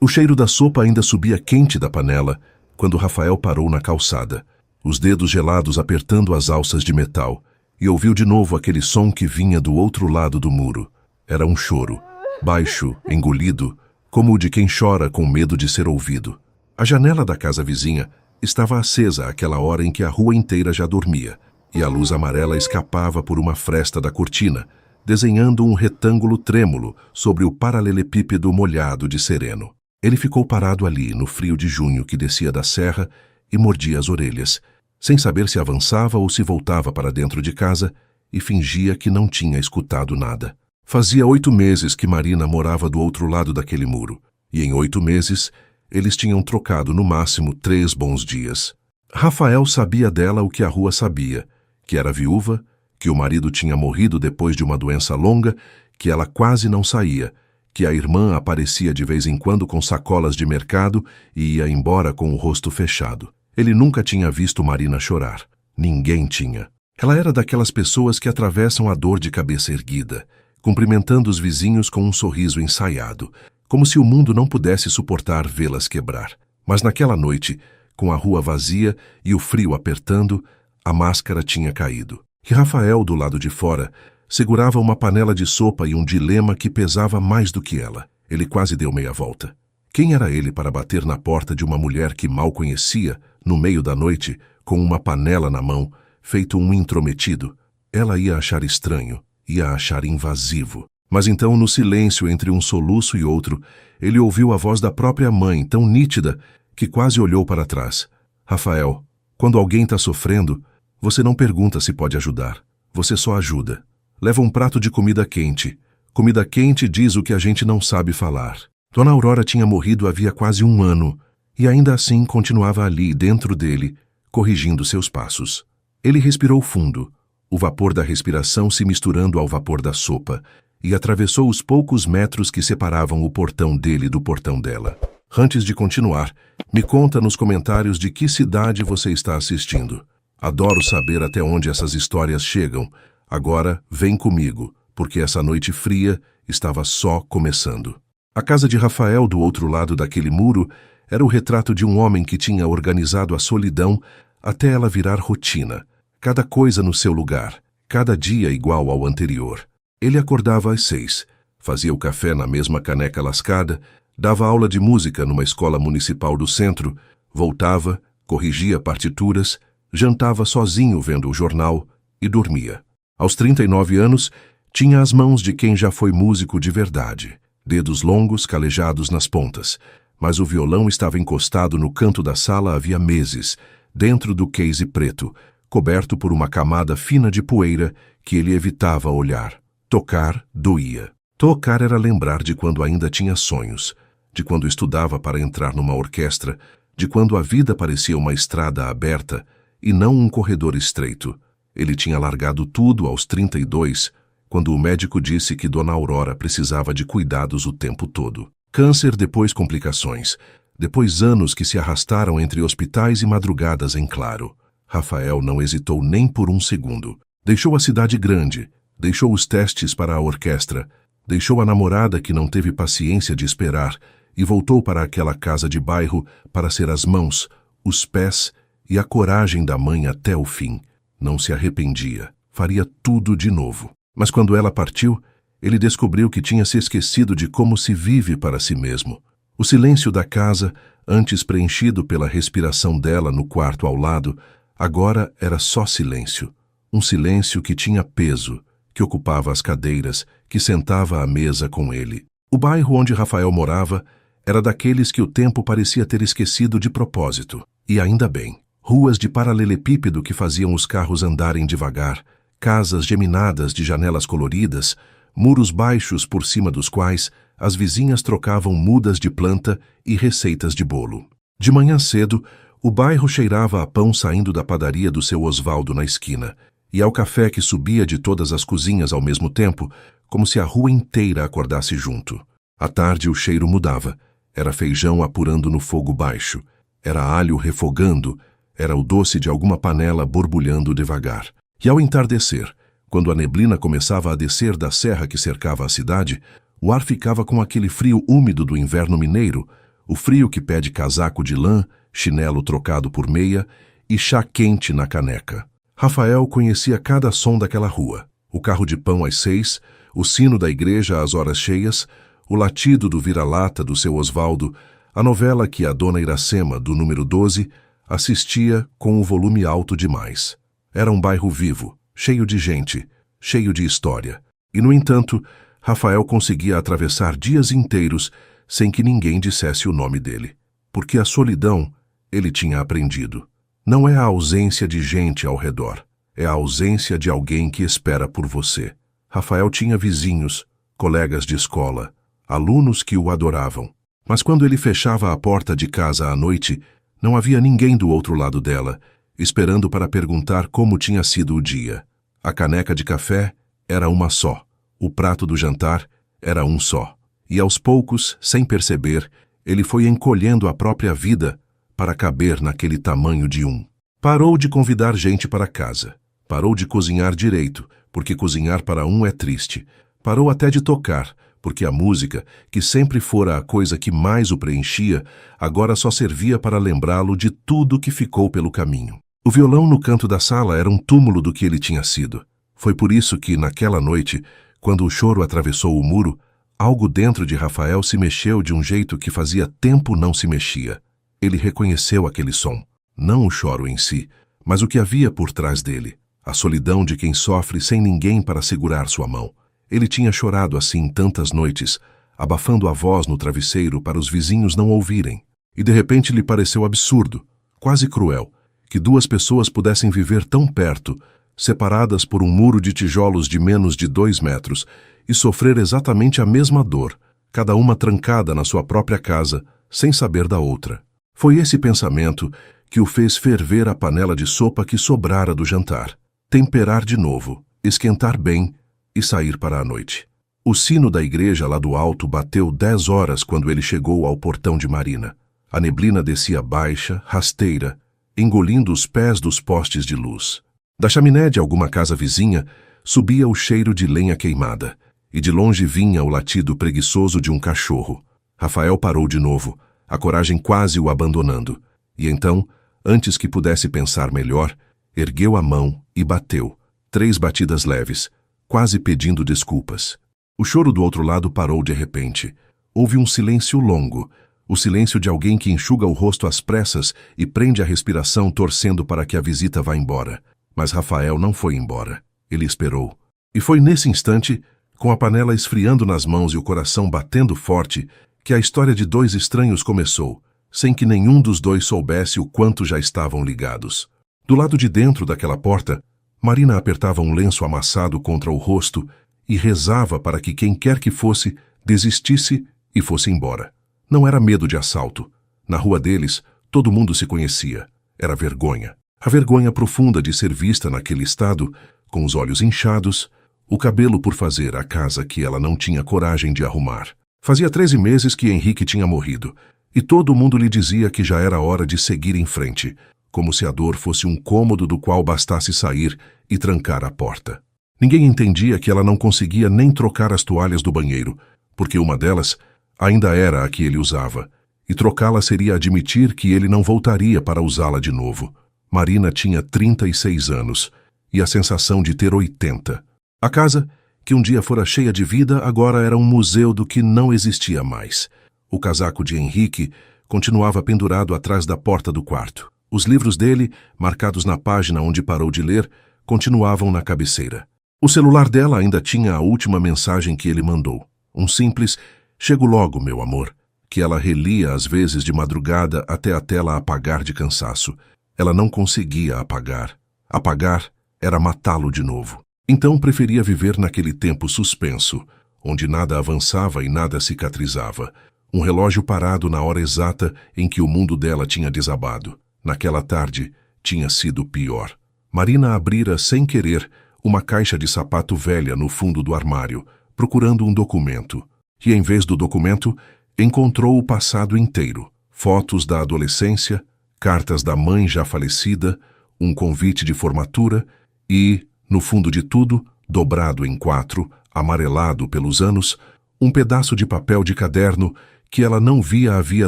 O cheiro da sopa ainda subia quente da panela quando Rafael parou na calçada, os dedos gelados apertando as alças de metal, e ouviu de novo aquele som que vinha do outro lado do muro. Era um choro, baixo, engolido, como o de quem chora com medo de ser ouvido. A janela da casa vizinha estava acesa àquela hora em que a rua inteira já dormia, e a luz amarela escapava por uma fresta da cortina, desenhando um retângulo trêmulo sobre o paralelepípedo molhado de sereno. Ele ficou parado ali, no frio de junho que descia da serra, e mordia as orelhas, sem saber se avançava ou se voltava para dentro de casa, e fingia que não tinha escutado nada. Fazia 8 meses que Marina morava do outro lado daquele muro, e em 8 meses eles tinham trocado no máximo 3 bons dias. Rafael sabia dela o que a rua sabia, que era viúva, que o marido tinha morrido depois de uma doença longa, que ela quase não saía, que a irmã aparecia de vez em quando com sacolas de mercado e ia embora com o rosto fechado. Ele nunca tinha visto Marina chorar. Ninguém tinha. Ela era daquelas pessoas que atravessam a dor de cabeça erguida, cumprimentando os vizinhos com um sorriso ensaiado, como se o mundo não pudesse suportar vê-las quebrar. Mas naquela noite, com a rua vazia e o frio apertando, a máscara tinha caído. E Rafael, do lado de fora, segurava uma panela de sopa e um dilema que pesava mais do que ela. Ele quase deu meia volta. Quem era ele para bater na porta de uma mulher que mal conhecia, no meio da noite, com uma panela na mão, feito um intrometido? Ela ia achar estranho, ia achar invasivo. Mas então, no silêncio entre um soluço e outro, ele ouviu a voz da própria mãe, tão nítida, que quase olhou para trás. Rafael, quando alguém está sofrendo, você não pergunta se pode ajudar. Você só ajuda. Leva um prato de comida quente. Comida quente diz o que a gente não sabe falar. Dona Aurora tinha morrido havia quase 1 ano, e ainda assim continuava ali, dentro dele, corrigindo seus passos. Ele respirou fundo, o vapor da respiração se misturando ao vapor da sopa, e atravessou os poucos metros que separavam o portão dele do portão dela. Antes de continuar, me conta nos comentários de que cidade você está assistindo. Adoro saber até onde essas histórias chegam. Agora, vem comigo, porque essa noite fria estava só começando. A casa de Rafael, do outro lado daquele muro, era o retrato de um homem que tinha organizado a solidão até ela virar rotina. Cada coisa no seu lugar, cada dia igual ao anterior. Ele acordava às 6, fazia o café na mesma caneca lascada, dava aula de música numa escola municipal do centro, voltava, corrigia partituras, jantava sozinho vendo o jornal e dormia. Aos 39 anos, tinha as mãos de quem já foi músico de verdade, dedos longos calejados nas pontas, mas o violão estava encostado no canto da sala havia meses, dentro do case preto, coberto por uma camada fina de poeira que ele evitava olhar. Tocar doía. Tocar era lembrar de quando ainda tinha sonhos, de quando estudava para entrar numa orquestra, de quando a vida parecia uma estrada aberta e não um corredor estreito. Ele tinha largado tudo aos 32, quando o médico disse que Dona Aurora precisava de cuidados o tempo todo. Câncer, depois complicações, depois anos que se arrastaram entre hospitais e madrugadas em claro. Rafael não hesitou nem por um segundo. Deixou a cidade grande, deixou os testes para a orquestra, deixou a namorada que não teve paciência de esperar e voltou para aquela casa de bairro para ser as mãos, os pés e a coragem da mãe até o fim. Não se arrependia, faria tudo de novo. Mas quando ela partiu, ele descobriu que tinha se esquecido de como se vive para si mesmo. O silêncio da casa, antes preenchido pela respiração dela no quarto ao lado, agora era só silêncio. Um silêncio que tinha peso, que ocupava as cadeiras, que sentava à mesa com ele. O bairro onde Rafael morava era daqueles que o tempo parecia ter esquecido de propósito. E ainda bem. Ruas de paralelepípedo que faziam os carros andarem devagar, casas geminadas de janelas coloridas, muros baixos por cima dos quais as vizinhas trocavam mudas de planta e receitas de bolo. De manhã cedo, o bairro cheirava a pão saindo da padaria do seu Osvaldo na esquina, e ao café que subia de todas as cozinhas ao mesmo tempo, como se a rua inteira acordasse junto. À tarde o cheiro mudava. Era feijão apurando no fogo baixo. Era alho refogando. Era o doce de alguma panela borbulhando devagar. E ao entardecer, quando a neblina começava a descer da serra que cercava a cidade, o ar ficava com aquele frio úmido do inverno mineiro, o frio que pede casaco de lã, chinelo trocado por meia e chá quente na caneca. Rafael conhecia cada som daquela rua: o carro de pão às 6, o sino da igreja às horas cheias, o latido do vira-lata do seu Osvaldo, a novela que a dona Iracema, do número 12, assistia com o volume alto demais. Era um bairro vivo, cheio de gente, cheio de história. E, no entanto, Rafael conseguia atravessar dias inteiros sem que ninguém dissesse o nome dele. Porque a solidão, ele tinha aprendido, não é a ausência de gente ao redor, é a ausência de alguém que espera por você. Rafael tinha vizinhos, colegas de escola, alunos que o adoravam. Mas quando ele fechava a porta de casa à noite, não havia ninguém do outro lado dela, esperando para perguntar como tinha sido o dia. A caneca de café era uma só, o prato do jantar era um só. E aos poucos, sem perceber, ele foi encolhendo a própria vida para caber naquele tamanho de um. Parou de convidar gente para casa. Parou de cozinhar direito, porque cozinhar para um é triste. Parou até de tocar, porque a música, que sempre fora a coisa que mais o preenchia, agora só servia para lembrá-lo de tudo que ficou pelo caminho. O violão no canto da sala era um túmulo do que ele tinha sido. Foi por isso que, naquela noite, quando o choro atravessou o muro, algo dentro de Rafael se mexeu de um jeito que fazia tempo não se mexia. Ele reconheceu aquele som, não o choro em si, mas o que havia por trás dele, a solidão de quem sofre sem ninguém para segurar sua mão. Ele tinha chorado assim tantas noites, abafando a voz no travesseiro para os vizinhos não ouvirem. E de repente lhe pareceu absurdo, quase cruel, que duas pessoas pudessem viver tão perto, separadas por um muro de tijolos de menos de 2 metros, e sofrer exatamente a mesma dor, cada uma trancada na sua própria casa, sem saber da outra. Foi esse pensamento que o fez ferver a panela de sopa que sobrara do jantar, temperar de novo, esquentar bem e sair para a noite. O sino da igreja lá do alto bateu 10 horas quando ele chegou ao portão de Marina. A neblina descia baixa, rasteira, engolindo os pés dos postes de luz. Da chaminé de alguma casa vizinha subia o cheiro de lenha queimada, e de longe vinha o latido preguiçoso de um cachorro. Rafael parou de novo, a coragem quase o abandonando, e então, antes que pudesse pensar melhor, ergueu a mão e bateu, 3 batidas leves, quase pedindo desculpas. O choro do outro lado parou de repente. Houve um silêncio longo, o silêncio de alguém que enxuga o rosto às pressas e prende a respiração torcendo para que a visita vá embora. Mas Rafael não foi embora. Ele esperou. E foi nesse instante, com a panela esfriando nas mãos e o coração batendo forte, que a história de 2 estranhos começou, sem que nenhum dos dois soubesse o quanto já estavam ligados. Do lado de dentro daquela porta, Marina apertava um lenço amassado contra o rosto e rezava para que quem quer que fosse desistisse e fosse embora. Não era medo de assalto. Na rua deles, todo mundo se conhecia. Era vergonha. A vergonha profunda de ser vista naquele estado, com os olhos inchados, o cabelo por fazer a casa que ela não tinha coragem de arrumar. Fazia 13 meses que Henrique tinha morrido, e todo mundo lhe dizia que já era hora de seguir em frente, como se a dor fosse um cômodo do qual bastasse sair e trancar a porta. Ninguém entendia que ela não conseguia nem trocar as toalhas do banheiro, porque uma delas ainda era a que ele usava, e trocá-la seria admitir que ele não voltaria para usá-la de novo. Marina tinha 36 anos, e a sensação de ter 80. A casa, que um dia fora cheia de vida, agora era um museu do que não existia mais. O casaco de Henrique continuava pendurado atrás da porta do quarto. Os livros dele, marcados na página onde parou de ler, continuavam na cabeceira. O celular dela ainda tinha a última mensagem que ele mandou. Um simples "Chego logo, meu amor", que ela relia às vezes de madrugada até a tela apagar de cansaço. Ela não conseguia apagar. Apagar era matá-lo de novo. Então preferia viver naquele tempo suspenso, onde nada avançava e nada cicatrizava. Um relógio parado na hora exata em que o mundo dela tinha desabado. Naquela tarde, tinha sido pior. Marina abrira sem querer uma caixa de sapato velha no fundo do armário, procurando um documento. E em vez do documento, encontrou o passado inteiro. Fotos da adolescência, cartas da mãe já falecida, um convite de formatura e, no fundo de tudo, dobrado em 4, amarelado pelos anos, um pedaço de papel de caderno que ela não via havia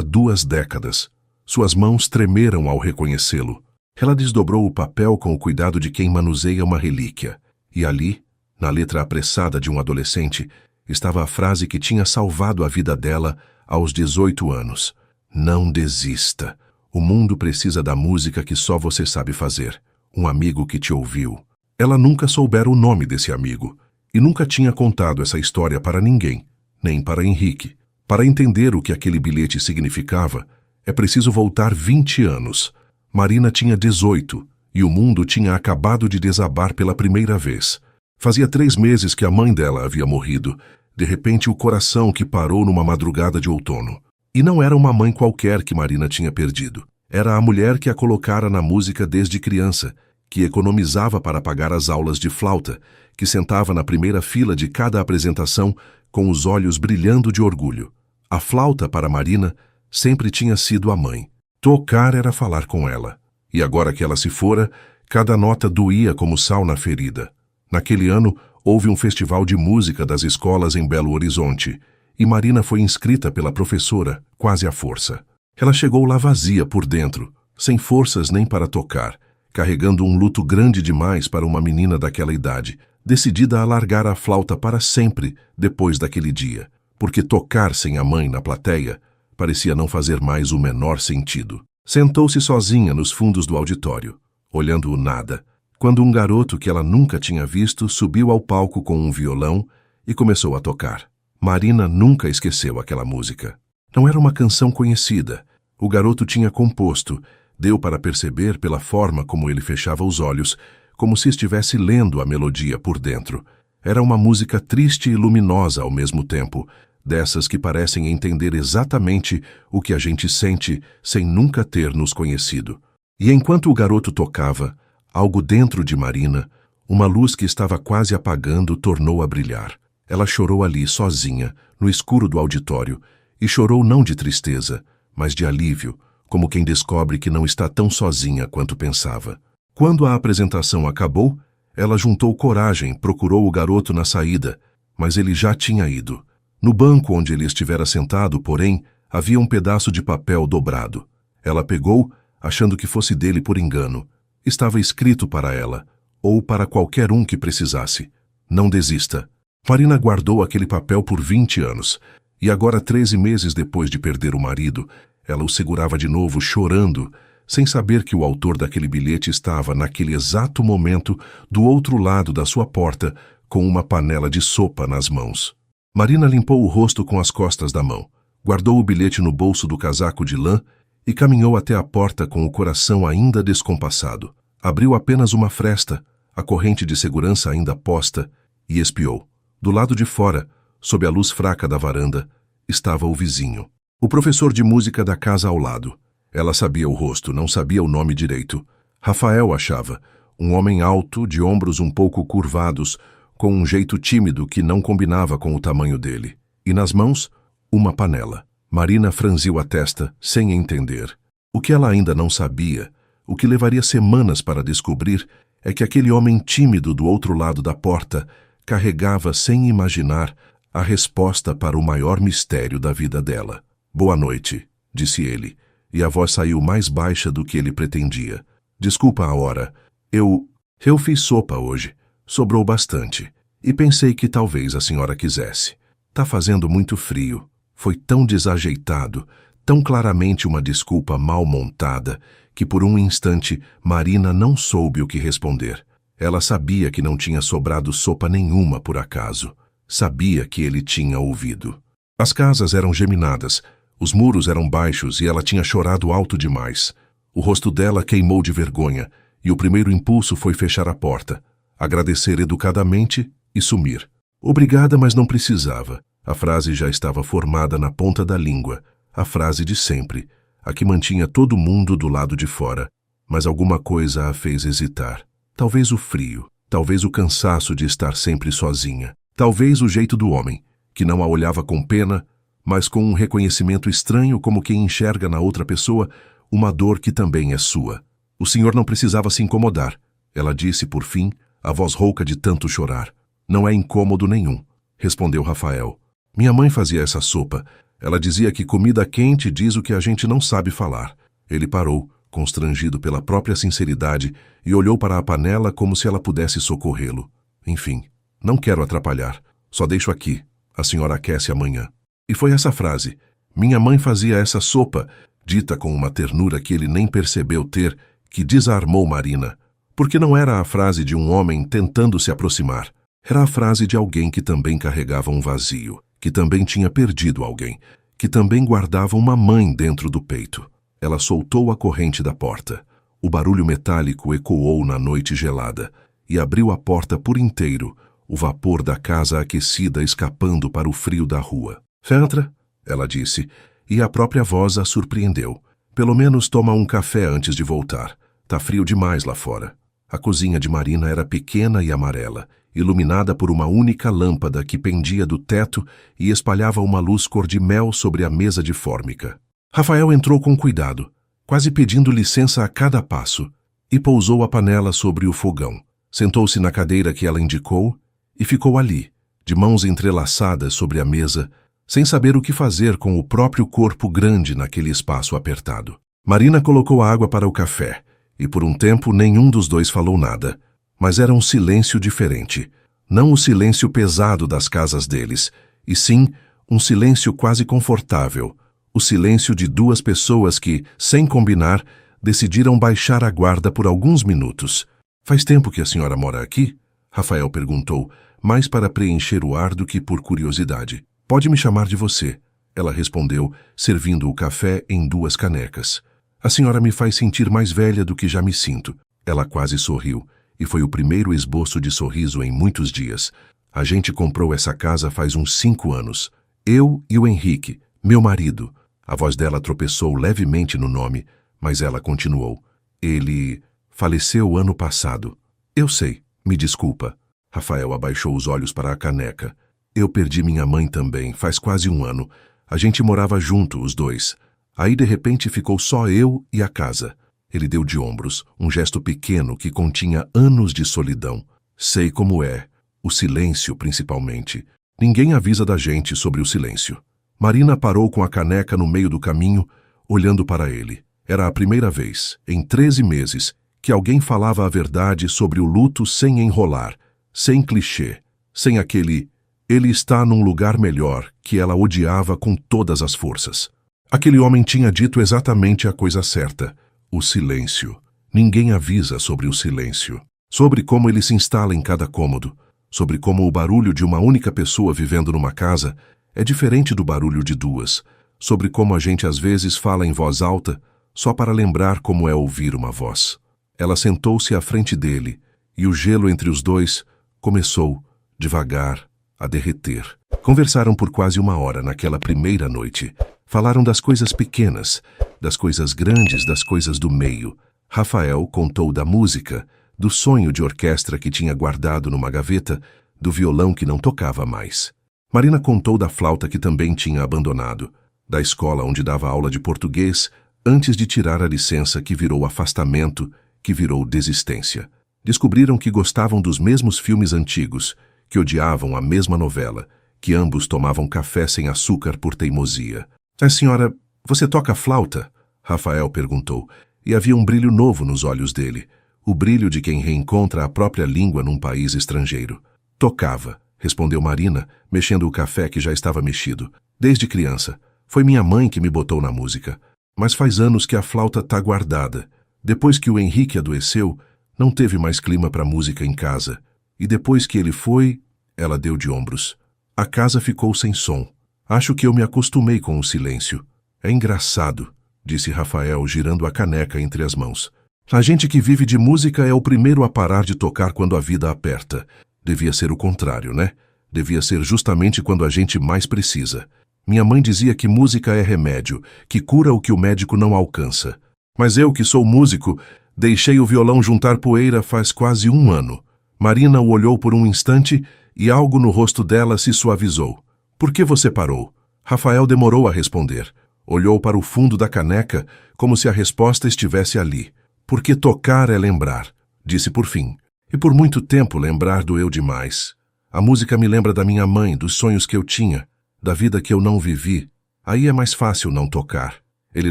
2 décadas. Suas mãos tremeram ao reconhecê-lo. Ela desdobrou o papel com o cuidado de quem manuseia uma relíquia. E ali, na letra apressada de um adolescente, estava a frase que tinha salvado a vida dela aos 18 anos. Não desista. O mundo precisa da música que só você sabe fazer. Um amigo que te ouviu. Ela nunca soubera o nome desse amigo e nunca tinha contado essa história para ninguém, nem para Henrique. Para entender o que aquele bilhete significava, é preciso voltar 20 anos. Marina tinha 18 e o mundo tinha acabado de desabar pela primeira vez. Fazia 3 meses que a mãe dela havia morrido. De repente, o coração que parou numa madrugada de outono. E não era uma mãe qualquer que Marina tinha perdido. Era a mulher que a colocara na música desde criança, que economizava para pagar as aulas de flauta, que sentava na primeira fila de cada apresentação com os olhos brilhando de orgulho. A flauta, para Marina, sempre tinha sido a mãe. Tocar era falar com ela. E agora que ela se fora, cada nota doía como sal na ferida. Naquele ano, houve um festival de música das escolas em Belo Horizonte, e Marina foi inscrita pela professora, quase à força. Ela chegou lá vazia por dentro, sem forças nem para tocar, carregando um luto grande demais para uma menina daquela idade, decidida a largar a flauta para sempre depois daquele dia, porque tocar sem a mãe na plateia parecia não fazer mais o menor sentido. Sentou-se sozinha nos fundos do auditório, olhando o nada, quando um garoto que ela nunca tinha visto subiu ao palco com um violão e começou a tocar. Marina nunca esqueceu aquela música. Não era uma canção conhecida. O garoto tinha composto. Deu para perceber pela forma como ele fechava os olhos, como se estivesse lendo a melodia por dentro. Era uma música triste e luminosa ao mesmo tempo, dessas que parecem entender exatamente o que a gente sente sem nunca ter nos conhecido. E enquanto o garoto tocava, algo dentro de Marina, uma luz que estava quase apagando, tornou a brilhar. Ela chorou ali, sozinha, no escuro do auditório, e chorou não de tristeza, mas de alívio, como quem descobre que não está tão sozinha quanto pensava. Quando a apresentação acabou, ela juntou coragem, procurou o garoto na saída, mas ele já tinha ido. No banco onde ele estivera sentado, porém, havia um pedaço de papel dobrado. Ela pegou, achando que fosse dele por engano. Estava escrito para ela, ou para qualquer um que precisasse. Não desista. Marina guardou aquele papel por 20 anos, e agora 13 meses depois de perder o marido, ela o segurava de novo, chorando, sem saber que o autor daquele bilhete estava, naquele exato momento, do outro lado da sua porta, com uma panela de sopa nas mãos. Marina limpou o rosto com as costas da mão, guardou o bilhete no bolso do casaco de lã e caminhou até a porta com o coração ainda descompassado. Abriu apenas uma fresta, a corrente de segurança ainda posta, e espiou. Do lado de fora, sob a luz fraca da varanda, estava o vizinho. O professor de música da casa ao lado. Ela sabia o rosto, não sabia o nome direito. Rafael, achava. Um homem alto, de ombros um pouco curvados, com um jeito tímido que não combinava com o tamanho dele. E nas mãos, uma panela. Marina franziu a testa, sem entender. O que ela ainda não sabia, o que levaria semanas para descobrir, é que aquele homem tímido do outro lado da porta carregava, sem imaginar, a resposta para o maior mistério da vida dela. «Boa noite», disse ele, e a voz saiu mais baixa do que ele pretendia. «Desculpa a hora. Eu fiz sopa hoje. Sobrou bastante. E pensei que talvez a senhora quisesse. Tá fazendo muito frio». Foi tão desajeitado, tão claramente uma desculpa mal montada, que por um instante Marina não soube o que responder. Ela sabia que não tinha sobrado sopa nenhuma por acaso. Sabia que ele tinha ouvido. As casas eram geminadas, os muros eram baixos e ela tinha chorado alto demais. O rosto dela queimou de vergonha e o primeiro impulso foi fechar a porta, agradecer educadamente e sumir. Obrigada, mas não precisava. A frase já estava formada na ponta da língua, a frase de sempre, a que mantinha todo mundo do lado de fora, mas alguma coisa a fez hesitar. Talvez o frio, talvez o cansaço de estar sempre sozinha, talvez o jeito do homem, que não a olhava com pena, mas com um reconhecimento estranho como quem enxerga na outra pessoa uma dor que também é sua. O senhor não precisava se incomodar, ela disse por fim, a voz rouca de tanto chorar. Não é incômodo nenhum, respondeu Rafael. Minha mãe fazia essa sopa. Ela dizia que comida quente diz o que a gente não sabe falar. Ele parou, constrangido pela própria sinceridade, e olhou para a panela como se ela pudesse socorrê-lo. Enfim, não quero atrapalhar. Só deixo aqui. A senhora aquece amanhã. E foi essa frase. Minha mãe fazia essa sopa, dita com uma ternura que ele nem percebeu ter, que desarmou Marina. Porque não era a frase de um homem tentando se aproximar. Era a frase de alguém que também carregava um vazio, que também tinha perdido alguém, que também guardava uma mãe dentro do peito. Ela soltou a corrente da porta. O barulho metálico ecoou na noite gelada e abriu a porta por inteiro, o vapor da casa aquecida escapando para o frio da rua. Entra, ela disse, e a própria voz a surpreendeu. Pelo menos toma um café antes de voltar. Tá frio demais lá fora. A cozinha de Marina era pequena e amarela, iluminada por uma única lâmpada que pendia do teto e espalhava uma luz cor-de-mel sobre a mesa de fórmica. Rafael entrou com cuidado, quase pedindo licença a cada passo, e pousou a panela sobre o fogão. Sentou-se na cadeira que ela indicou e ficou ali, de mãos entrelaçadas sobre a mesa, sem saber o que fazer com o próprio corpo grande naquele espaço apertado. Marina colocou a água para o café, e por um tempo nenhum dos dois falou nada. Mas era um silêncio diferente. Não o silêncio pesado das casas deles, e sim um silêncio quase confortável. O silêncio de duas pessoas que, sem combinar, decidiram baixar a guarda por alguns minutos. Faz tempo que a senhora mora aqui? Rafael perguntou, mais para preencher o ar do que por curiosidade. Pode me chamar de você, ela respondeu, servindo o café em 2 canecas. A senhora me faz sentir mais velha do que já me sinto. Ela quase sorriu, e foi o primeiro esboço de sorriso em muitos dias. A gente comprou essa casa faz uns 5 anos. Eu e o Henrique, meu marido. A voz dela tropeçou levemente no nome, mas ela continuou. Ele faleceu ano passado. Eu sei, me desculpa. Rafael abaixou os olhos para a caneca. Eu perdi minha mãe também, faz quase 1 ano. A gente morava junto, os dois. Aí, de repente, ficou só eu e a casa. Ele deu de ombros, um gesto pequeno que continha anos de solidão. Sei como é. O silêncio, principalmente. Ninguém avisa da gente sobre o silêncio. Marina parou com a caneca no meio do caminho, olhando para ele. Era a primeira vez, em 13 meses, que alguém falava a verdade sobre o luto sem enrolar, sem clichê, sem aquele "ele está num lugar melhor" que ela odiava com todas as forças. Aquele homem tinha dito exatamente a coisa certa. O silêncio. Ninguém avisa sobre o silêncio. Sobre como ele se instala em cada cômodo. Sobre como o barulho de uma única pessoa vivendo numa casa é diferente do barulho de 2. Sobre como a gente às vezes fala em voz alta só para lembrar como é ouvir uma voz. Ela sentou-se à frente dele e o gelo entre os dois começou, devagar, a derreter. Conversaram por quase 1 hora naquela primeira noite. Falaram das coisas pequenas, das coisas grandes, das coisas do meio. Rafael contou da música, do sonho de orquestra que tinha guardado numa gaveta, do violão que não tocava mais. Marina contou da flauta que também tinha abandonado, da escola onde dava aula de português, antes de tirar a licença que virou afastamento, que virou desistência. Descobriram que gostavam dos mesmos filmes antigos, que odiavam a mesma novela, que ambos tomavam café sem açúcar por teimosia. A senhora, você toca flauta? Rafael perguntou, e havia um brilho novo nos olhos dele, o brilho de quem reencontra a própria língua num país estrangeiro. Tocava, respondeu Marina, mexendo o café que já estava mexido. Desde criança. Foi minha mãe que me botou na música. Mas faz anos que a flauta tá guardada. Depois que o Henrique adoeceu, não teve mais clima para música em casa. E depois que ele foi, ela deu de ombros. A casa ficou sem som. Acho que eu me acostumei com o silêncio. É engraçado, disse Rafael, girando a caneca entre as mãos. A gente que vive de música é o primeiro a parar de tocar quando a vida aperta. Devia ser o contrário, né? Devia ser justamente quando a gente mais precisa. Minha mãe dizia que música é remédio, que cura o que o médico não alcança. Mas eu, que sou músico, deixei o violão juntar poeira faz quase 1 ano. Marina o olhou por um instante e algo no rosto dela se suavizou. Por que você parou? Rafael demorou a responder. Olhou para o fundo da caneca, como se a resposta estivesse ali. Porque tocar é lembrar, disse por fim. E por muito tempo lembrar doeu demais. A música me lembra da minha mãe, dos sonhos que eu tinha, da vida que eu não vivi. Aí é mais fácil não tocar. Ele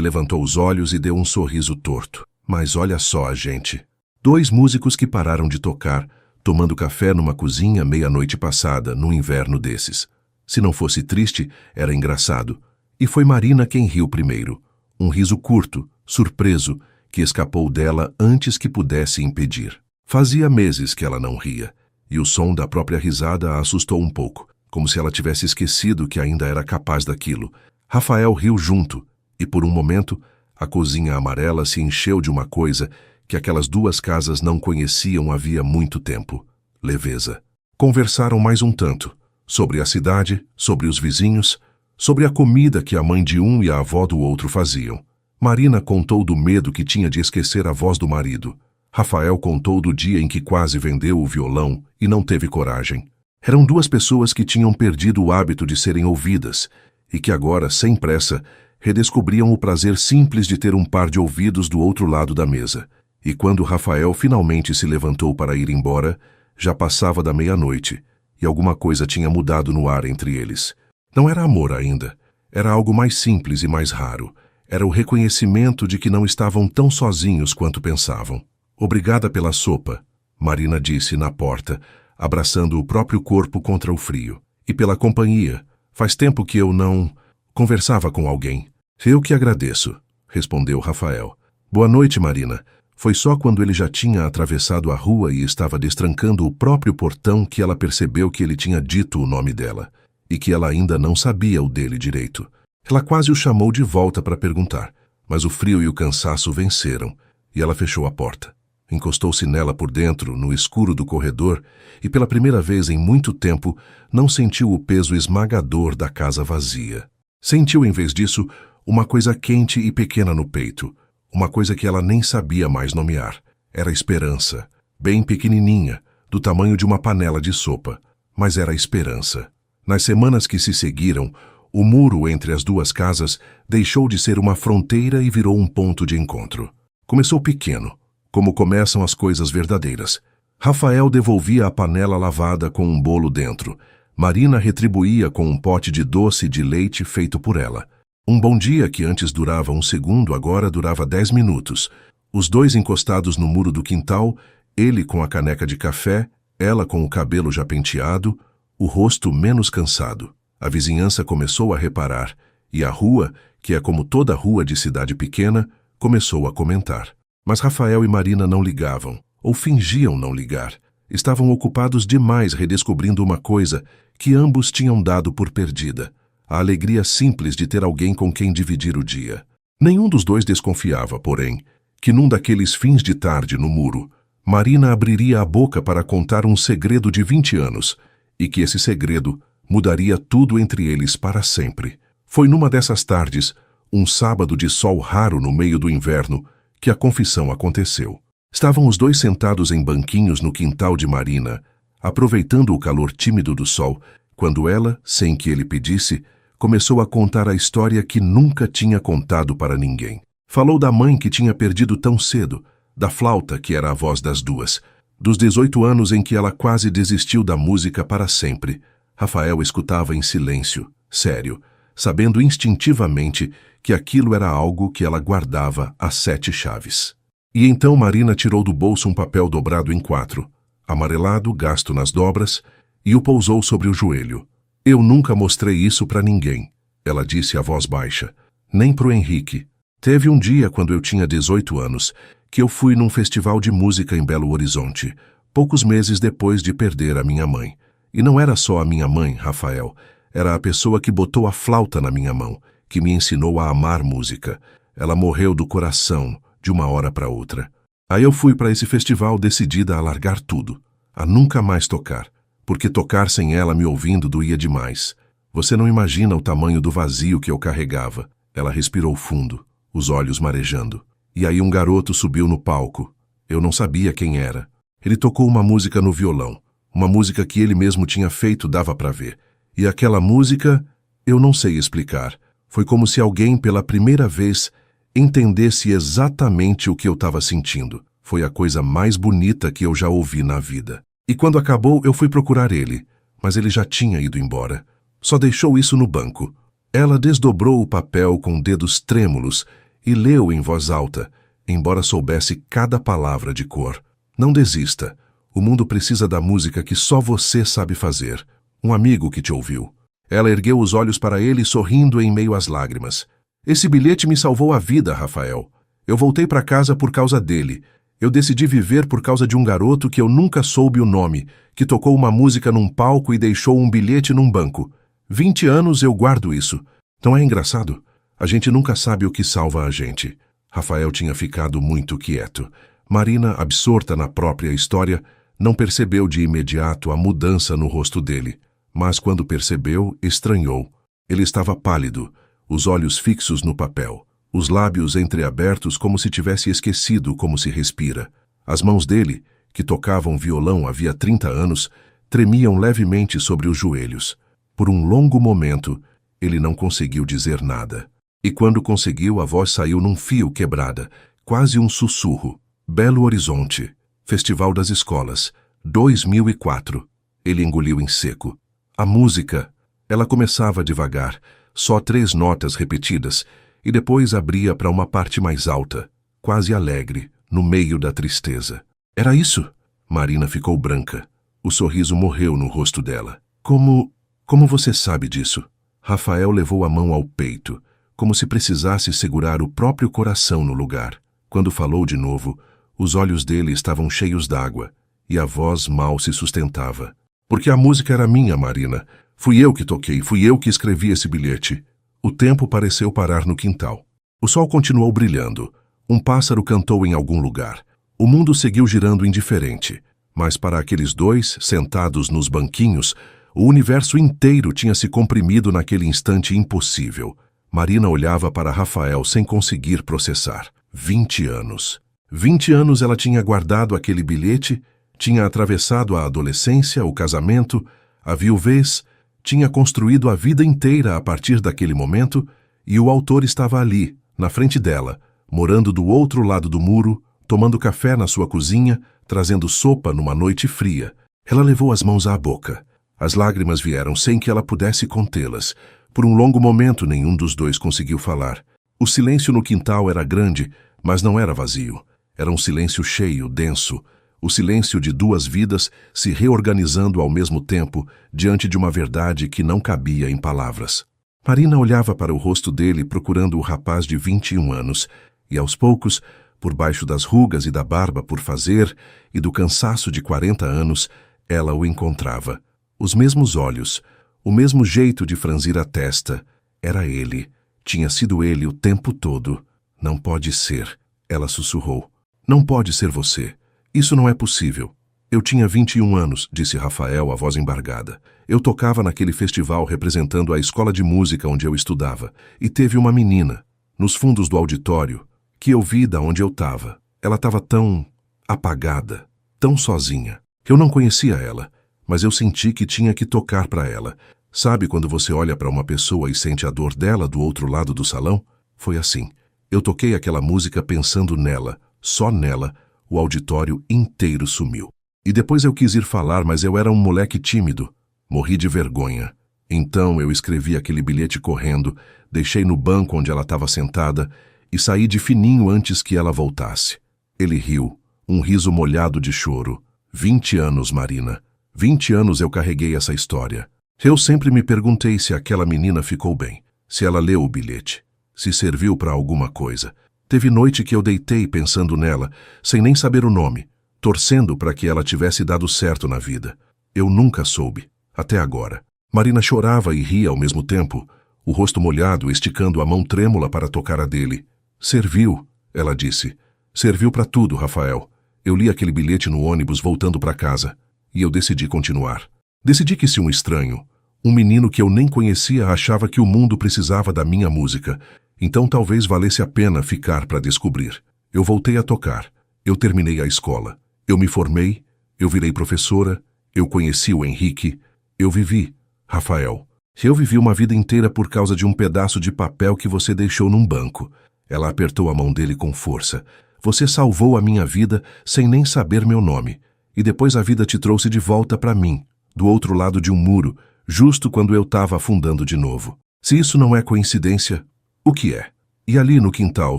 levantou os olhos e deu um sorriso torto. Mas olha só, gente. 2 músicos que pararam de tocar, tomando café numa cozinha meia-noite passada, num inverno desses. Se não fosse triste, era engraçado. E foi Marina quem riu primeiro. Um riso curto, surpreso, que escapou dela antes que pudesse impedir. Fazia meses que ela não ria, e o som da própria risada a assustou um pouco, como se ela tivesse esquecido que ainda era capaz daquilo. Rafael riu junto, e por um momento, a cozinha amarela se encheu de uma coisa que aquelas 2 casas não conheciam havia muito tempo: leveza. Conversaram mais um tanto, sobre a cidade, sobre os vizinhos, sobre a comida que a mãe de um e a avó do outro faziam. Marina contou do medo que tinha de esquecer a voz do marido. Rafael contou do dia em que quase vendeu o violão e não teve coragem. Eram 2 pessoas que tinham perdido o hábito de serem ouvidas e que agora, sem pressa, redescobriam o prazer simples de ter um par de ouvidos do outro lado da mesa. E quando Rafael finalmente se levantou para ir embora, já passava da meia-noite, e alguma coisa tinha mudado no ar entre eles. Não era amor ainda, era algo mais simples e mais raro. Era o reconhecimento de que não estavam tão sozinhos quanto pensavam. Obrigada pela sopa, Marina disse na porta, abraçando o próprio corpo contra o frio. E pela companhia. Faz tempo que eu não conversava com alguém. Eu que agradeço, respondeu Rafael. Boa noite, Marina. Foi só quando ele já tinha atravessado a rua e estava destrancando o próprio portão que ela percebeu que ele tinha dito o nome dela, e que ela ainda não sabia o dele direito. Ela quase o chamou de volta para perguntar, mas o frio e o cansaço venceram, e ela fechou a porta. Encostou-se nela por dentro, no escuro do corredor, e pela primeira vez em muito tempo não sentiu o peso esmagador da casa vazia. Sentiu, em vez disso, uma coisa quente e pequena no peito, uma coisa que ela nem sabia mais nomear. Era esperança, bem pequenininha, do tamanho de uma panela de sopa, mas era esperança. Nas semanas que se seguiram, o muro entre as 2 casas deixou de ser uma fronteira e virou um ponto de encontro. Começou pequeno, como começam as coisas verdadeiras. Rafael devolvia a panela lavada com um bolo dentro. Marina retribuía com um pote de doce de leite feito por ela. Um bom dia que antes durava 1 segundo, agora durava 10 minutos. Os 2 encostados no muro do quintal, ele com a caneca de café, ela com o cabelo já penteado, o rosto menos cansado. A vizinhança começou a reparar, e a rua, que é como toda rua de cidade pequena, começou a comentar. Mas Rafael e Marina não ligavam, ou fingiam não ligar. Estavam ocupados demais redescobrindo uma coisa que ambos tinham dado por perdida: a alegria simples de ter alguém com quem dividir o dia. Nenhum dos 2 desconfiava, porém, que num daqueles fins de tarde no muro, Marina abriria a boca para contar um segredo de 20 anos, e que esse segredo mudaria tudo entre eles para sempre. Foi numa dessas tardes, um sábado de sol raro no meio do inverno, que a confissão aconteceu. Estavam os 2 sentados em banquinhos no quintal de Marina, aproveitando o calor tímido do sol, quando ela, sem que ele pedisse, começou a contar a história que nunca tinha contado para ninguém. Falou da mãe que tinha perdido tão cedo, da flauta que era a voz das 2, dos 18 anos em que ela quase desistiu da música para sempre. Rafael escutava em silêncio, sério, sabendo instintivamente que aquilo era algo que ela guardava a 7 chaves. E então Marina tirou do bolso um papel dobrado em 4, amarelado, gasto nas dobras, e o pousou sobre o joelho. Eu nunca mostrei isso para ninguém, ela disse a voz baixa, nem pro Henrique. Teve um dia, quando eu tinha 18 anos, que eu fui num festival de música em Belo Horizonte, poucos meses depois de perder a minha mãe. E não era só a minha mãe, Rafael, era a pessoa que botou a flauta na minha mão, que me ensinou a amar música. Ela morreu do coração, de uma hora para outra. Aí eu fui para esse festival decidida a largar tudo, a nunca mais tocar, porque tocar sem ela me ouvindo doía demais. Você não imagina o tamanho do vazio que eu carregava. Ela respirou fundo, os olhos marejando. E aí um garoto subiu no palco. Eu não sabia quem era. Ele tocou uma música no violão, uma música que ele mesmo tinha feito, dava para ver. E aquela música, eu não sei explicar. Foi como se alguém, pela primeira vez, entendesse exatamente o que eu estava sentindo. Foi a coisa mais bonita que eu já ouvi na vida. E quando acabou, eu fui procurar ele, mas ele já tinha ido embora. Só deixou isso no banco. Ela desdobrou o papel com dedos trêmulos e leu em voz alta, embora soubesse cada palavra de cor. Não desista. O mundo precisa da música que só você sabe fazer. Um amigo que te ouviu. Ela ergueu os olhos para ele, sorrindo em meio às lágrimas. Esse bilhete me salvou a vida, Rafael. Eu voltei para casa por causa dele. Eu decidi viver por causa de um garoto que eu nunca soube o nome, que tocou uma música num palco e deixou um bilhete num banco. 20 anos eu guardo isso. Não é engraçado? A gente nunca sabe o que salva a gente. Rafael tinha ficado muito quieto. Marina, absorta na própria história, não percebeu de imediato a mudança no rosto dele. Mas quando percebeu, estranhou. Ele estava pálido, os olhos fixos no papel, os lábios entreabertos como se tivesse esquecido como se respira. As mãos dele, que tocavam violão havia 30 anos, tremiam levemente sobre os joelhos. Por um longo momento, ele não conseguiu dizer nada. E quando conseguiu, a voz saiu num fio quebrada, quase um sussurro. Belo Horizonte, Festival das Escolas, 2004. Ele engoliu em seco. A música. Ela começava devagar, só 3 notas repetidas, e depois abria para uma parte mais alta, quase alegre, no meio da tristeza. Era isso? Marina ficou branca. O sorriso morreu no rosto dela. Como você sabe disso? Rafael levou a mão ao peito, como se precisasse segurar o próprio coração no lugar. Quando falou de novo, os olhos dele estavam cheios d'água, e a voz mal se sustentava. Porque a música era minha, Marina. Fui eu que toquei, fui eu que escrevi esse bilhete. O tempo pareceu parar no quintal. O sol continuou brilhando. Um pássaro cantou em algum lugar. O mundo seguiu girando indiferente. Mas para aqueles dois, sentados nos banquinhos, o universo inteiro tinha se comprimido naquele instante impossível. Marina olhava para Rafael sem conseguir processar. 20 anos. 20 anos ela tinha guardado aquele bilhete, tinha atravessado a adolescência, o casamento, a viuvez, tinha construído a vida inteira a partir daquele momento, e o autor estava ali, na frente dela, morando do outro lado do muro, tomando café na sua cozinha, trazendo sopa numa noite fria. Ela levou as mãos à boca. As lágrimas vieram sem que ela pudesse contê-las. Por um longo momento nenhum dos dois conseguiu falar. O silêncio no quintal era grande, mas não era vazio. Era um silêncio cheio, denso. O silêncio de 2 vidas se reorganizando ao mesmo tempo diante de uma verdade que não cabia em palavras. Marina olhava para o rosto dele procurando o rapaz de 21 anos, e aos poucos, por baixo das rugas e da barba por fazer e do cansaço de 40 anos, ela o encontrava. Os mesmos olhos, o mesmo jeito de franzir a testa. Era ele. Tinha sido ele o tempo todo. Não pode ser, ela sussurrou. Não pode ser você. Isso não é possível. Eu tinha 21 anos, disse Rafael, a voz embargada. Eu tocava naquele festival representando a escola de música onde eu estudava. E teve uma menina, nos fundos do auditório, que eu vi da onde eu estava. Ela estava tão apagada, tão sozinha. Eu não conhecia ela, mas eu senti que tinha que tocar para ela. Sabe quando você olha para uma pessoa e sente a dor dela do outro lado do salão? Foi assim. Eu toquei aquela música pensando nela, só nela. O auditório inteiro sumiu. E depois eu quis ir falar, mas eu era um moleque tímido. Morri de vergonha. Então eu escrevi aquele bilhete correndo, deixei no banco onde ela estava sentada e saí de fininho antes que ela voltasse. Ele riu, um riso molhado de choro. 20 anos, Marina. 20 anos eu carreguei essa história. Eu sempre me perguntei se aquela menina ficou bem, se ela leu o bilhete, se serviu para alguma coisa. Teve noite que eu deitei pensando nela, sem nem saber o nome, torcendo para que ela tivesse dado certo na vida. Eu nunca soube, até agora. Marina chorava e ria ao mesmo tempo, o rosto molhado, esticando a mão trêmula para tocar a dele. Serviu, ela disse. Serviu para tudo, Rafael. Eu li aquele bilhete no ônibus voltando para casa, e eu decidi continuar. Decidi que se um estranho, um menino que eu nem conhecia, achava que o mundo precisava da minha música, então talvez valesse a pena ficar para descobrir. Eu voltei a tocar. Eu terminei a escola. Eu me formei. Eu virei professora. Eu conheci o Henrique. Eu vivi, Rafael. Eu vivi uma vida inteira por causa de um pedaço de papel que você deixou num banco. Ela apertou a mão dele com força. Você salvou a minha vida sem nem saber meu nome. E depois a vida te trouxe de volta para mim, do outro lado de um muro, justo quando eu estava afundando de novo. Se isso não é coincidência, o que é? E ali no quintal,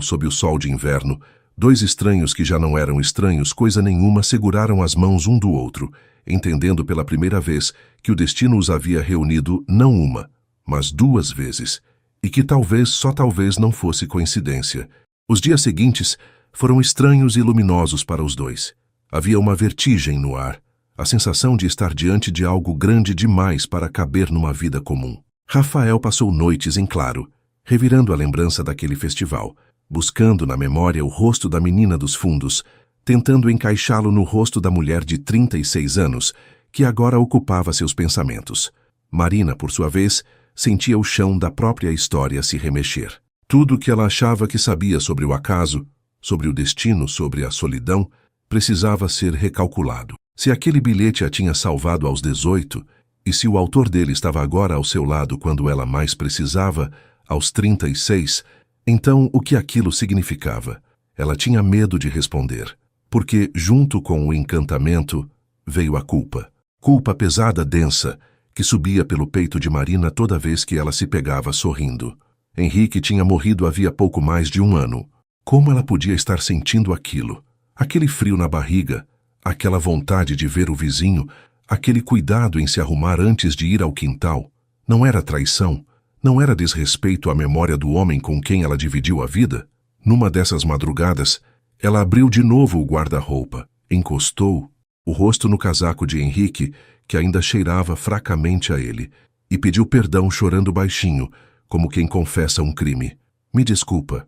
sob o sol de inverno, dois estranhos que já não eram estranhos coisa nenhuma seguraram as mãos um do outro, entendendo pela primeira vez que o destino os havia reunido não uma, mas duas vezes, e que talvez, só talvez, não fosse coincidência. Os dias seguintes foram estranhos e luminosos para os dois. Havia uma vertigem no ar, a sensação de estar diante de algo grande demais para caber numa vida comum. Rafael passou noites em claro, revirando a lembrança daquele festival, buscando na memória o rosto da menina dos fundos, tentando encaixá-lo no rosto da mulher de 36 anos, que agora ocupava seus pensamentos. Marina, por sua vez, sentia o chão da própria história se remexer. Tudo o que ela achava que sabia sobre o acaso, sobre o destino, sobre a solidão, precisava ser recalculado. Se aquele bilhete a tinha salvado aos 18, e se o autor dele estava agora ao seu lado quando ela mais precisava, aos 36, então o que aquilo significava? Ela tinha medo de responder, porque, junto com o encantamento, veio a culpa. Culpa pesada, densa, que subia pelo peito de Marina toda vez que ela se pegava sorrindo. Henrique tinha morrido havia pouco mais de 1 ano. Como ela podia estar sentindo aquilo? Aquele frio na barriga, aquela vontade de ver o vizinho, aquele cuidado em se arrumar antes de ir ao quintal. Não era traição? Não era desrespeito à memória do homem com quem ela dividiu a vida? Numa dessas madrugadas, ela abriu de novo o guarda-roupa, encostou o rosto no casaco de Henrique, que ainda cheirava fracamente a ele, e pediu perdão chorando baixinho, como quem confessa um crime. Me desculpa,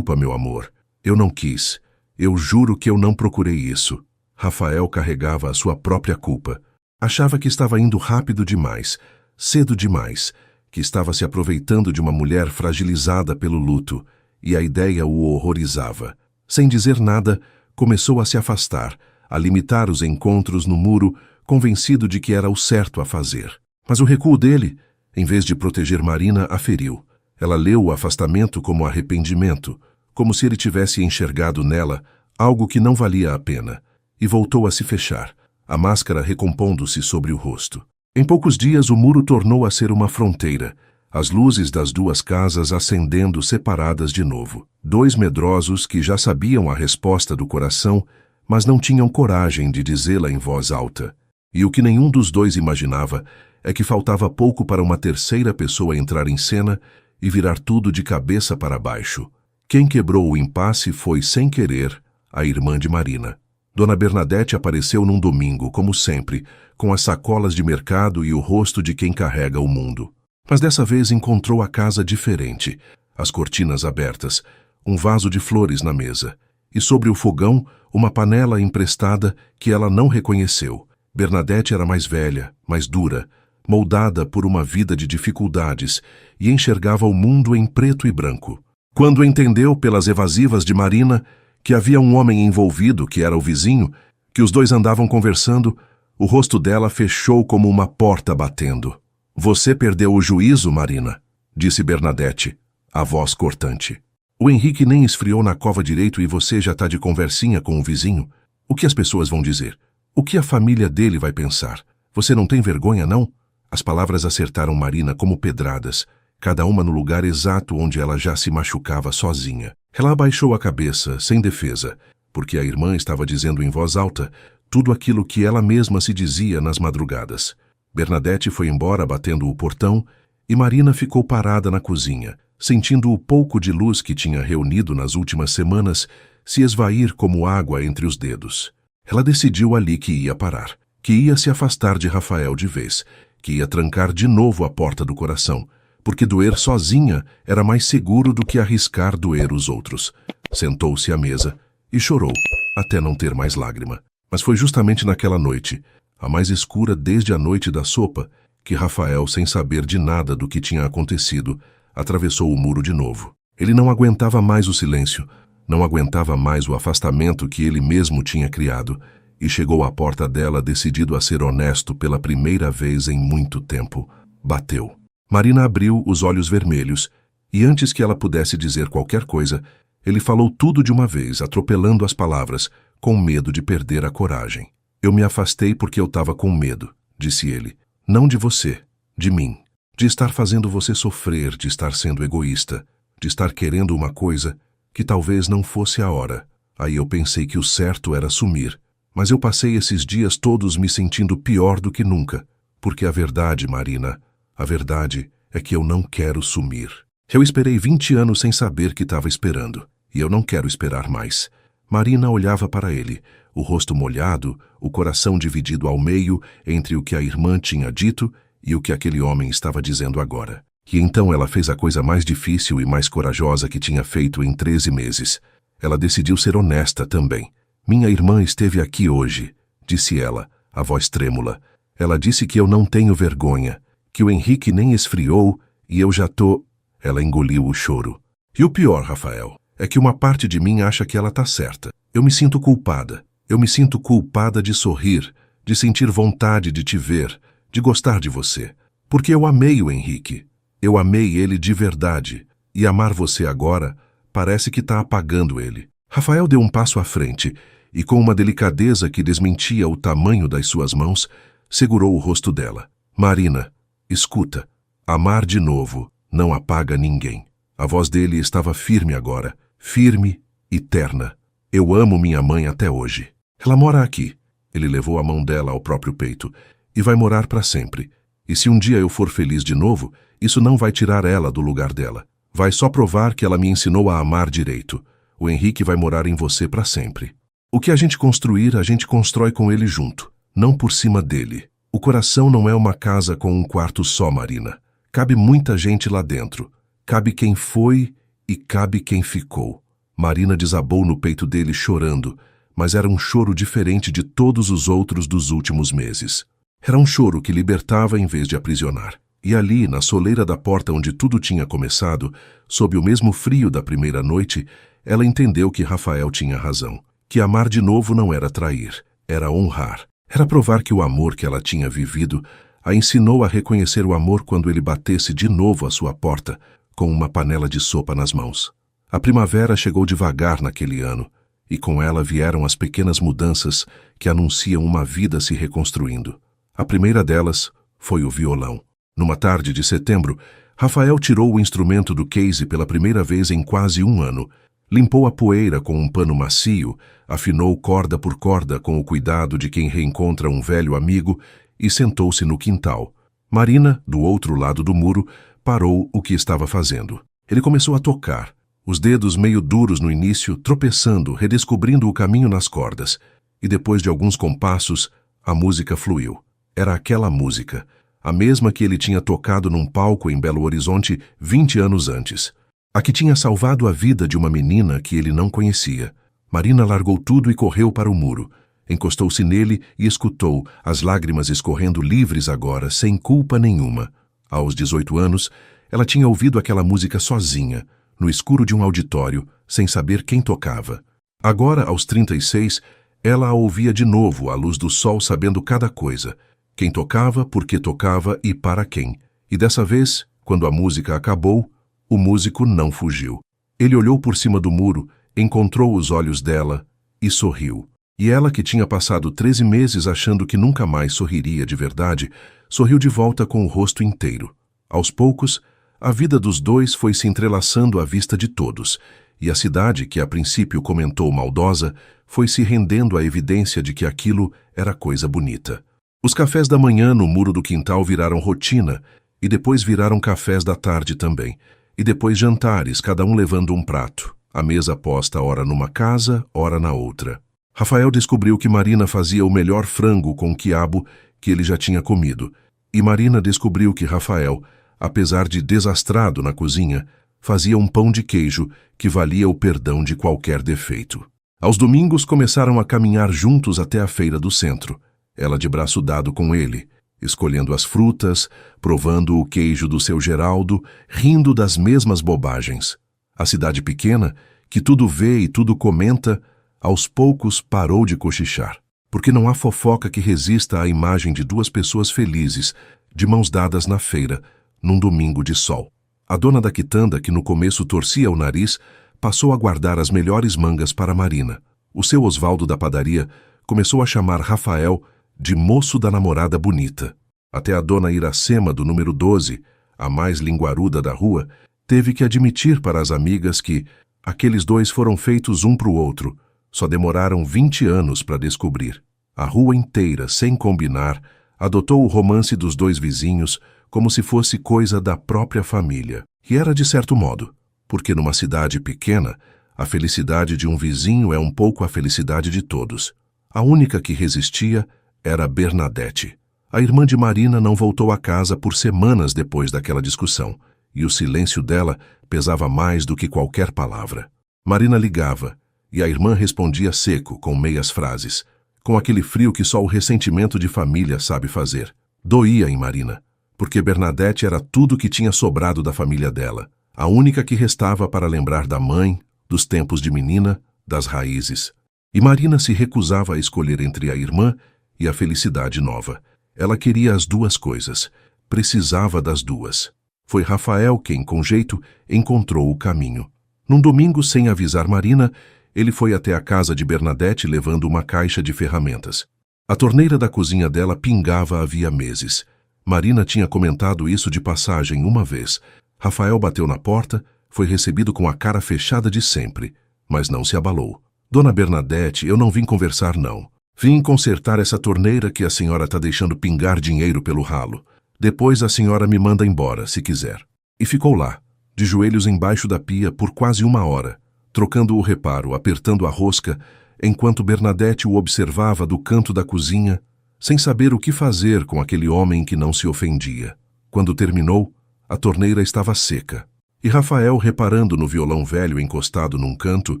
meu amor. Eu não quis. Eu juro que eu não procurei isso. Rafael carregava a sua própria culpa. Achava que estava indo rápido demais, cedo demais, que estava se aproveitando de uma mulher fragilizada pelo luto, e a ideia o horrorizava. Sem dizer nada, começou a se afastar, a limitar os encontros no muro, convencido de que era o certo a fazer. Mas o recuo dele, em vez de proteger Marina, a feriu. Ela leu o afastamento como arrependimento, como se ele tivesse enxergado nela algo que não valia a pena, e voltou a se fechar, a máscara recompondo-se sobre o rosto. Em poucos dias o muro tornou a ser uma fronteira, as luzes das duas casas acendendo separadas de novo. Dois medrosos que já sabiam a resposta do coração, mas não tinham coragem de dizê-la em voz alta. E o que nenhum dos dois imaginava é que faltava pouco para uma terceira pessoa entrar em cena e virar tudo de cabeça para baixo. Quem quebrou o impasse foi, sem querer, a irmã de Marina. Dona Bernadette apareceu num domingo, como sempre, com as sacolas de mercado e o rosto de quem carrega o mundo. Mas dessa vez encontrou a casa diferente, as cortinas abertas, um vaso de flores na mesa, e sobre o fogão uma panela emprestada que ela não reconheceu. Bernadette era mais velha, mais dura, moldada por uma vida de dificuldades, e enxergava o mundo em preto e branco. Quando entendeu, pelas evasivas de Marina, que havia um homem envolvido, que era o vizinho, que os dois andavam conversando, o rosto dela fechou como uma porta batendo. Você perdeu o juízo, Marina, disse Bernadette, a voz cortante. O Henrique nem esfriou na cova direito e você já está de conversinha com o vizinho? O que as pessoas vão dizer? O que a família dele vai pensar? Você não tem vergonha, não? As palavras acertaram Marina como pedradas, cada uma no lugar exato onde ela já se machucava sozinha. Ela abaixou a cabeça, sem defesa, porque a irmã estava dizendo em voz alta tudo aquilo que ela mesma se dizia nas madrugadas. Bernadette foi embora batendo o portão e Marina ficou parada na cozinha, sentindo o pouco de luz que tinha reunido nas últimas semanas se esvair como água entre os dedos. Ela decidiu ali que ia parar, que ia se afastar de Rafael de vez, que ia trancar de novo a porta do coração, porque doer sozinha era mais seguro do que arriscar doer os outros. Sentou-se à mesa e chorou, até não ter mais lágrima. Mas foi justamente naquela noite, a mais escura desde a noite da sopa, que Rafael, sem saber de nada do que tinha acontecido, atravessou o muro de novo. Ele não aguentava mais o silêncio, não aguentava mais o afastamento que ele mesmo tinha criado, e chegou à porta dela decidido a ser honesto pela primeira vez em muito tempo. Bateu. Marina abriu os olhos vermelhos, e antes que ela pudesse dizer qualquer coisa, ele falou tudo de uma vez, atropelando as palavras, com medo de perder a coragem. Eu me afastei porque eu estava com medo, disse ele. Não de você, de mim. de estar fazendo você sofrer, de estar sendo egoísta, de estar querendo uma coisa que talvez não fosse a hora. Aí eu pensei que o certo era sumir, mas eu passei esses dias todos me sentindo pior do que nunca, porque a verdade, Marina, a verdade é que eu não quero sumir. Eu esperei 20 anos sem saber que estava esperando, e eu não quero esperar mais. Marina olhava para ele, o rosto molhado, o coração dividido ao meio entre o que a irmã tinha dito e o que aquele homem estava dizendo agora. E então ela fez a coisa mais difícil e mais corajosa que tinha feito em 13 meses. Ela decidiu ser honesta também. Minha irmã esteve aqui hoje, disse ela, a voz trêmula. Ela disse que eu não tenho vergonha, que o Henrique nem esfriou e eu já tô... Ela engoliu o choro. E o pior, Rafael, é que uma parte de mim acha que ela tá certa. Eu me sinto culpada. Eu me sinto culpada de sorrir, de sentir vontade de te ver, de gostar de você. Porque eu amei o Henrique. Eu amei ele de verdade. E amar você agora parece que tá apagando ele. Rafael deu um passo à frente e, com uma delicadeza que desmentia o tamanho das suas mãos, segurou o rosto dela. Marina, escuta. Amar de novo não apaga ninguém. A voz dele estava firme agora, firme e terna. Eu amo minha mãe até hoje. Ela mora aqui. Ele levou a mão dela ao próprio peito. E vai morar para sempre. E se um dia eu for feliz de novo, isso não vai tirar ela do lugar dela. Vai só provar que ela me ensinou a amar direito. O Henrique vai morar em você para sempre. O que a gente construir, a gente constrói com ele junto, não por cima dele. O coração não é uma casa com um quarto só, Marina. Cabe muita gente lá dentro. Cabe quem foi e cabe quem ficou. Marina desabou no peito dele chorando, mas era um choro diferente de todos os outros dos últimos meses. Era um choro que libertava em vez de aprisionar. E ali, na soleira da porta onde tudo tinha começado, sob o mesmo frio da primeira noite, ela entendeu que Rafael tinha razão. Que amar de novo não era trair, era honrar. Era provar que o amor que ela tinha vivido a ensinou a reconhecer o amor quando ele batesse de novo à sua porta, com uma panela de sopa nas mãos. A primavera chegou devagar naquele ano, e com ela vieram as pequenas mudanças que anunciam uma vida se reconstruindo. A primeira delas foi o violão. Numa tarde de setembro, Rafael tirou o instrumento do case pela primeira vez em quase um ano, limpou a poeira com um pano macio, afinou corda por corda com o cuidado de quem reencontra um velho amigo e sentou-se no quintal. Marina, do outro lado do muro, parou o que estava fazendo. Ele começou a tocar, os dedos meio duros no início, tropeçando, redescobrindo o caminho nas cordas. E depois de alguns compassos, a música fluiu. Era aquela música, a mesma que ele tinha tocado num palco em Belo Horizonte 20 anos antes. A que tinha salvado a vida de uma menina que ele não conhecia. Marina largou tudo e correu para o muro. Encostou-se nele e escutou, as lágrimas escorrendo livres agora, sem culpa nenhuma. Aos 18 anos, ela tinha ouvido aquela música sozinha, no escuro de um auditório, sem saber quem tocava. Agora, aos 36, ela a ouvia de novo, à luz do sol, sabendo cada coisa. Quem tocava, por que tocava e para quem. E dessa vez, quando a música acabou, o músico não fugiu. Ele olhou por cima do muro, encontrou os olhos dela e sorriu. E ela, que tinha passado 13 meses achando que nunca mais sorriria de verdade, sorriu de volta com o rosto inteiro. Aos poucos, a vida dos dois foi se entrelaçando à vista de todos, e a cidade, que a princípio comentou maldosa, foi se rendendo à evidência de que aquilo era coisa bonita. Os cafés da manhã no muro do quintal viraram rotina, e depois viraram cafés da tarde também, e depois jantares, cada um levando um prato, a mesa posta ora numa casa, ora na outra. Rafael descobriu que Marina fazia o melhor frango com quiabo que ele já tinha comido, e Marina descobriu que Rafael, apesar de desastrado na cozinha, fazia um pão de queijo que valia o perdão de qualquer defeito. Aos domingos começaram a caminhar juntos até a feira do centro, ela de braço dado com ele, escolhendo as frutas, provando o queijo do seu Geraldo, rindo das mesmas bobagens. A cidade pequena, que tudo vê e tudo comenta, aos poucos parou de cochichar, porque não há fofoca que resista à imagem de duas pessoas felizes, de mãos dadas na feira, num domingo de sol. A dona da quitanda, que no começo torcia o nariz, passou a guardar as melhores mangas para Marina. O seu Osvaldo da padaria começou a chamar Rafael de moço da namorada bonita. Até a dona Iracema, do número 12, a mais linguaruda da rua, teve que admitir para as amigas que aqueles dois foram feitos um para o outro. Só demoraram 20 anos para descobrir. A rua inteira, sem combinar, adotou o romance dos dois vizinhos como se fosse coisa da própria família. E era de certo modo, porque numa cidade pequena, a felicidade de um vizinho é um pouco a felicidade de todos. A única que resistia era Bernadette. A irmã de Marina não voltou a casa por semanas depois daquela discussão, e o silêncio dela pesava mais do que qualquer palavra. Marina ligava, e a irmã respondia seco, com meias frases, com aquele frio que só o ressentimento de família sabe fazer. Doía em Marina, porque Bernadette era tudo que tinha sobrado da família dela, a única que restava para lembrar da mãe, dos tempos de menina, das raízes. E Marina se recusava a escolher entre a irmã e a felicidade nova. Ela queria as duas coisas, precisava das duas. Foi Rafael quem, com jeito, encontrou o caminho. Num domingo, sem avisar Marina, ele foi até a casa de Bernadette levando uma caixa de ferramentas. A torneira da cozinha dela pingava havia meses. Marina tinha comentado isso de passagem uma vez. Rafael bateu na porta, foi recebido com a cara fechada de sempre, mas não se abalou. Dona Bernadette, eu não vim conversar, não. Vim consertar essa torneira que a senhora está deixando pingar dinheiro pelo ralo. Depois a senhora me manda embora, se quiser. E ficou lá, de joelhos embaixo da pia por quase 1 hora, trocando o reparo, apertando a rosca, enquanto Bernadette o observava do canto da cozinha, sem saber o que fazer com aquele homem que não se ofendia. Quando terminou, a torneira estava seca. E Rafael, reparando no violão velho encostado num canto,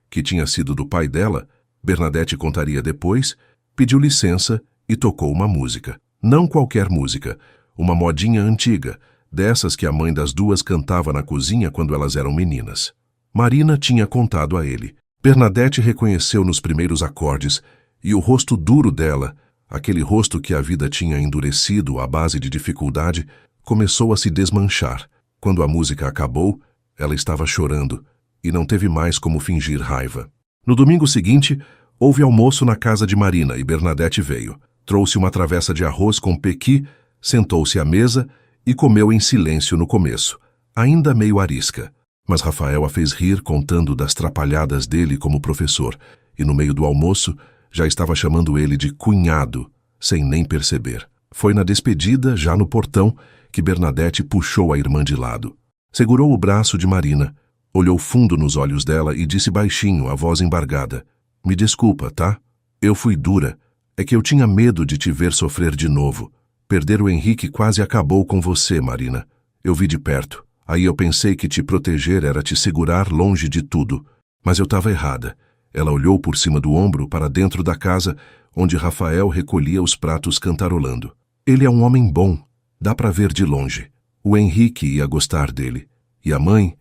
que tinha sido do pai dela, Bernadette contaria depois, pediu licença e tocou uma música. Não qualquer música, uma modinha antiga, dessas que a mãe das duas cantava na cozinha quando elas eram meninas. Marina tinha contado a ele. Bernadette reconheceu nos primeiros acordes, e o rosto duro dela, aquele rosto que a vida tinha endurecido à base de dificuldade, começou a se desmanchar. Quando a música acabou, ela estava chorando, e não teve mais como fingir raiva. No domingo seguinte, houve almoço na casa de Marina e Bernadette veio. Trouxe uma travessa de arroz com pequi, sentou-se à mesa e comeu em silêncio no começo, ainda meio arisca. Mas Rafael a fez rir contando das trapalhadas dele como professor, e no meio do almoço já estava chamando ele de cunhado, sem nem perceber. Foi na despedida, já no portão, que Bernadette puxou a irmã de lado. Segurou o braço de Marina, olhou fundo nos olhos dela e disse baixinho, a voz embargada: "Me desculpa, tá? Eu fui dura. É que eu tinha medo de te ver sofrer de novo. Perder o Henrique quase acabou com você, Marina. Eu vi de perto. Aí eu pensei que te proteger era te segurar longe de tudo. Mas eu estava errada." Ela olhou por cima do ombro para dentro da casa, onde Rafael recolhia os pratos cantarolando. Ele é um homem bom. Dá para ver de longe. O Henrique ia gostar dele. E a mãe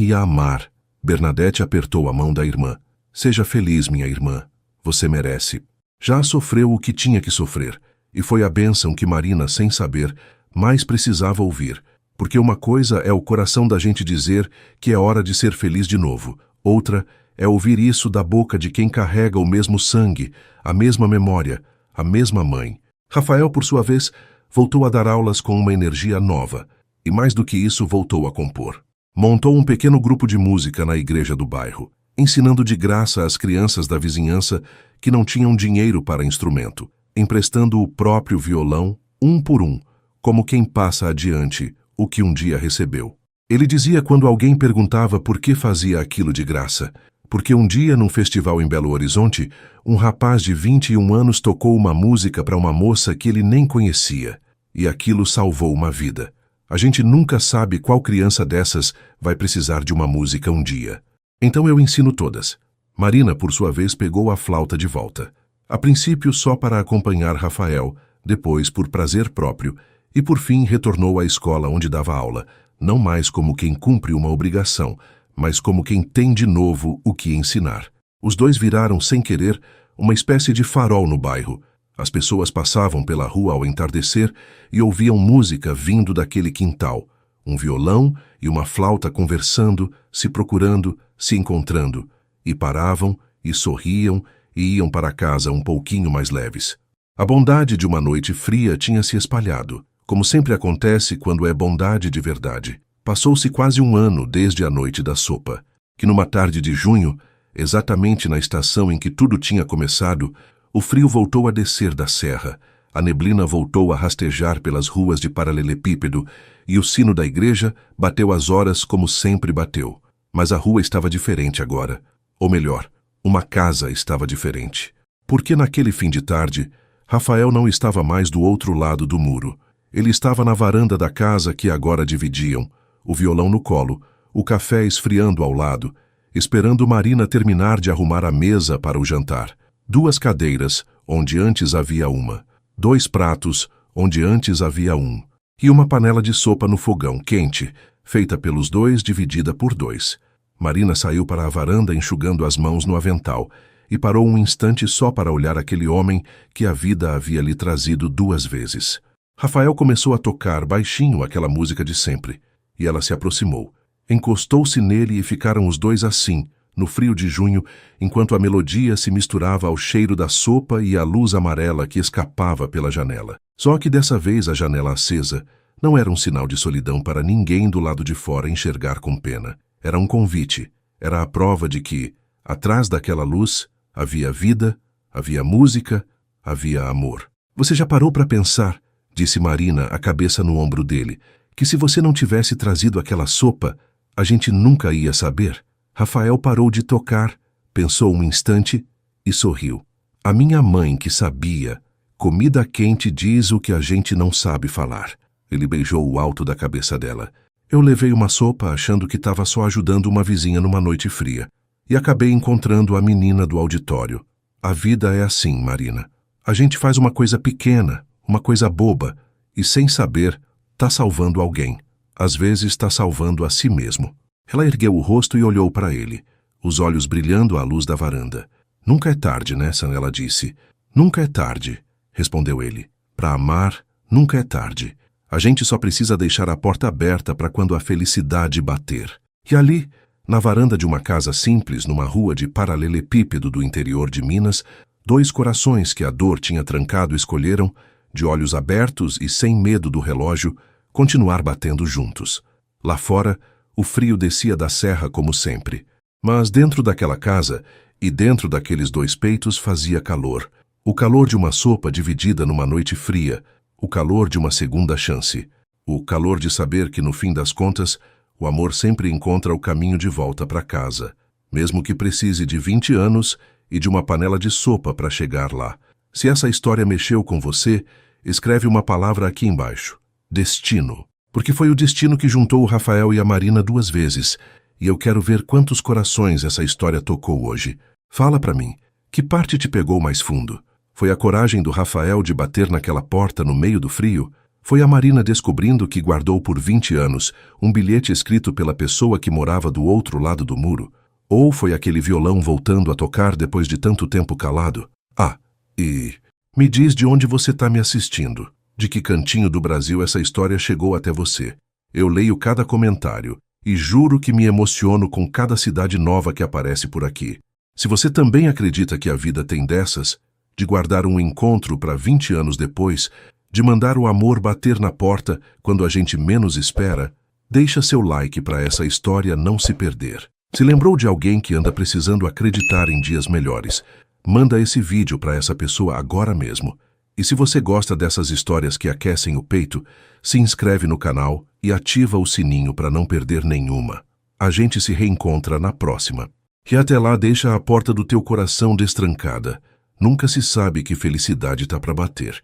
ia amar. Bernadette apertou a mão da irmã. "Seja feliz, minha irmã. Você merece." Já sofreu o que tinha que sofrer, e foi a bênção que Marina, sem saber, mais precisava ouvir, porque uma coisa é o coração da gente dizer que é hora de ser feliz de novo, outra é ouvir isso da boca de quem carrega o mesmo sangue, a mesma memória, a mesma mãe. Rafael, por sua vez, voltou a dar aulas com uma energia nova, e mais do que isso, voltou a compor. Montou um pequeno grupo de música na igreja do bairro, ensinando de graça às crianças da vizinhança que não tinham dinheiro para instrumento, emprestando o próprio violão, um por um, como quem passa adiante o que um dia recebeu. Ele dizia quando alguém perguntava por que fazia aquilo de graça, porque um dia, num festival em Belo Horizonte, um rapaz de 21 anos tocou uma música para uma moça que ele nem conhecia, e aquilo salvou uma vida. A gente nunca sabe qual criança dessas vai precisar de uma música um dia. Então eu ensino todas. Marina, por sua vez, pegou a flauta de volta. A princípio só para acompanhar Rafael, depois por prazer próprio, e por fim retornou à escola onde dava aula, não mais como quem cumpre uma obrigação, mas como quem tem de novo o que ensinar. Os dois viraram, sem querer, uma espécie de farol no bairro. As pessoas passavam pela rua ao entardecer e ouviam música vindo daquele quintal. Um violão e uma flauta conversando, se procurando, se encontrando. E paravam, e sorriam, e iam para casa um pouquinho mais leves. A bondade de uma noite fria tinha se espalhado. como sempre acontece quando é bondade de verdade. Passou-se quase um ano desde a noite da sopa, que numa tarde de junho, exatamente na estação em que tudo tinha começado, o frio voltou a descer da serra, a neblina voltou a rastejar pelas ruas de paralelepípedo e o sino da igreja bateu as horas como sempre bateu. Mas a rua estava diferente agora. Ou melhor, uma casa estava diferente. Porque naquele fim de tarde, Rafael não estava mais do outro lado do muro. Ele estava na varanda da casa que agora dividiam, o violão no colo, o café esfriando ao lado, esperando Marina terminar de arrumar a mesa para o jantar. 2 cadeiras, onde antes havia uma. 2 pratos, onde antes havia um. E uma panela de sopa no fogão quente, feita pelos 2 dividida por 2. Marina saiu para a varanda enxugando as mãos no avental e parou um instante só para olhar aquele homem que a vida havia lhe trazido 2 vezes. Rafael começou a tocar baixinho aquela música de sempre, e ela se aproximou. Encostou-se nele e ficaram os 2 assim, no frio de junho, enquanto a melodia se misturava ao cheiro da sopa e à luz amarela que escapava pela janela. Só que dessa vez a janela acesa não era um sinal de solidão para ninguém do lado de fora enxergar com pena. Era um convite, era a prova de que, atrás daquela luz, havia vida, havia música, havia amor. Você já parou para pensar, disse Marina, a cabeça no ombro dele, que se você não tivesse trazido aquela sopa, a gente nunca ia saber? Rafael parou de tocar, pensou um instante e sorriu. A minha mãe, que sabia, comida quente diz o que a gente não sabe falar. Ele beijou o alto da cabeça dela. Eu levei uma sopa achando que estava só ajudando uma vizinha numa noite fria. E acabei encontrando a menina do auditório. A vida é assim, Marina. A gente faz uma coisa pequena, uma coisa boba, e sem saber, tá salvando alguém. Às vezes está salvando a si mesmo. Ela ergueu o rosto e olhou para ele, os olhos brilhando à luz da varanda. Nunca é tarde, né, ela disse. Nunca é tarde, respondeu ele. Para amar, nunca é tarde. A gente só precisa deixar a porta aberta para quando a felicidade bater. E ali, na varanda de uma casa simples, numa rua de paralelepípedo do interior de Minas, 2 corações que a dor tinha trancado escolheram, de olhos abertos e sem medo do relógio, continuar batendo juntos. Lá fora, o frio descia da serra como sempre. Mas dentro daquela casa e dentro daqueles 2 peitos fazia calor. O calor de uma sopa dividida numa noite fria. O calor de uma segunda chance. O calor de saber que, no fim das contas, o amor sempre encontra o caminho de volta para casa, mesmo que precise de 20 anos e de uma panela de sopa para chegar lá. Se essa história mexeu com você, escreve uma palavra aqui embaixo. Destino. Porque foi o destino que juntou o Rafael e a Marina 2 vezes, e eu quero ver quantos corações essa história tocou hoje. Fala para mim, que parte te pegou mais fundo? Foi a coragem do Rafael de bater naquela porta no meio do frio? Foi a Marina descobrindo que guardou por 20 anos um bilhete escrito pela pessoa que morava do outro lado do muro? Ou foi aquele violão voltando a tocar depois de tanto tempo calado? Ah, e me diz de onde você está me assistindo. De que cantinho do Brasil essa história chegou até você. Eu leio cada comentário e juro que me emociono com cada cidade nova que aparece por aqui. Se você também acredita que a vida tem dessas, de guardar um encontro para 20 anos depois, de mandar o amor bater na porta quando a gente menos espera, deixa seu like para essa história não se perder. Se lembrou de alguém que anda precisando acreditar em dias melhores, manda esse vídeo para essa pessoa agora mesmo. E se você gosta dessas histórias que aquecem o peito, se inscreve no canal e ativa o sininho para não perder nenhuma. A gente se reencontra na próxima. E até lá deixa a porta do teu coração destrancada. Nunca se sabe que felicidade tá para bater.